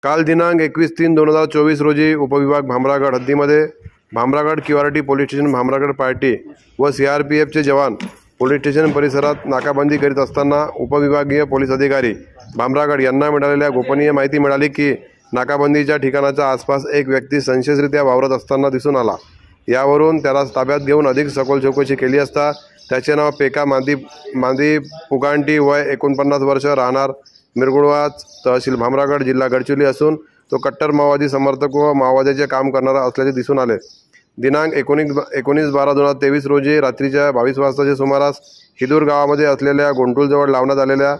काल दिनांक 21/3/2024 रोजी उपविभाग भामरागड हद्दीमध्ये Bhamragad QRT police station Bhamragad party व सीआरपीएफचे जवान पोलीस स्टेशन परिसरात नाकाबंदी करीत असताना उपविभागीय पोलीस अधिकारी भामरागड यांना मिळालेल्या गोपनीय माहिती मिळाली की नाकाबंदीच्या ठिकाणाच्या आसपास एक व्यक्ती संशयितरित्या वावरत असताना दिसून आला। यावरून त्याला ताब्यात घेऊन अधिक सखोल चौकशी केली असता त्याचे नाव पेका मांदी पुगांटी वय 49 वर्ष राहणार मिरगुडवाच तहसील भामरागड जिल्हा गडचिरोली असून तो कट्टर माओवादी समर्थक व माओवाद्याचे काम करणारा असल्याचे दिसून आले। दिनांक 19/12/2023 रोजी रात्रीच्या 22 वाजताच्या सुमारास हिदूर गावामध्ये असलेल्या गोंटूलजवळ लावण्यात आलेल्या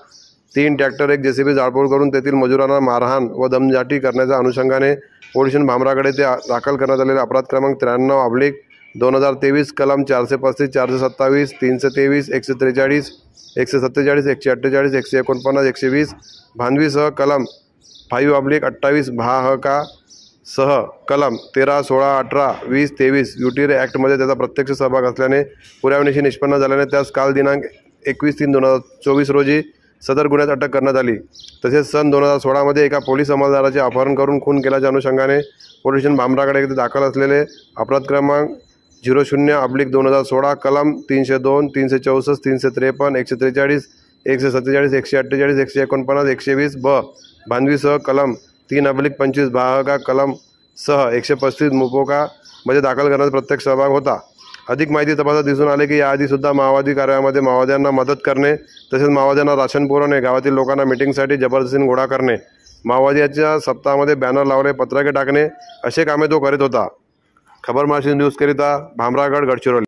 3 ट्रॅक्टर 1 जेसीबी जाळपोळ करून तेथील मजुरांना मारहाण व दमदाटी करण्याच्या अनुषंगाने पोलीस स्टेशन भामरागड येथे दाखल करण्यात आलेला अपराध क्रमांक 93/2023 कलम 435 427 323 143 147 148 149 120 भांडवीसह कलम 5/28 भाहका सह कलम 13 16 18 20 23 युटी ॲक्टमध्ये त्याचा प्रत्यक्ष सहभाग असल्याने पुराव्यानिशी निष्पन्न झाल्याने त्यास काल दिनांक 21/3/2024 रोजी सदर गुन्ह्यात अटक करण्यात आली। तसेच सन 2016 मध्ये एका पोलीस अंमलदाराचे अपहरण करून खून केल्याच्या अनुषंगाने पोलीस स्टेशन भामरागड येथे दाखल असलेले अपराध क्रमांक 00/2016 कलम 302 364 353 143 147 148 149 120 ब भांडवीसह कलम 3/25 भाहका कलम सह 135 मुपोका मध्ये दाखल करण्याचा प्रत्यक्ष सहभाग होता। अधिक माहिती तपासात दिसून आले की याआधी सुद्धा माओवादी कार्यामध्ये माओवाद्यांना मदत करणे तसेच माओवाद्यांना राशन पुरवणे गावातील लोकांना मीटिंगसाठी जबरदस्तीने गोळा करणे माओवाद्याच्या सप्ताहामध्ये बॅनर लावणे पत्रके टाकणे असे कामे तो करीत होता। खबर महाराष्ट्र न्यूजकरिता भामरागड गडचिरोली।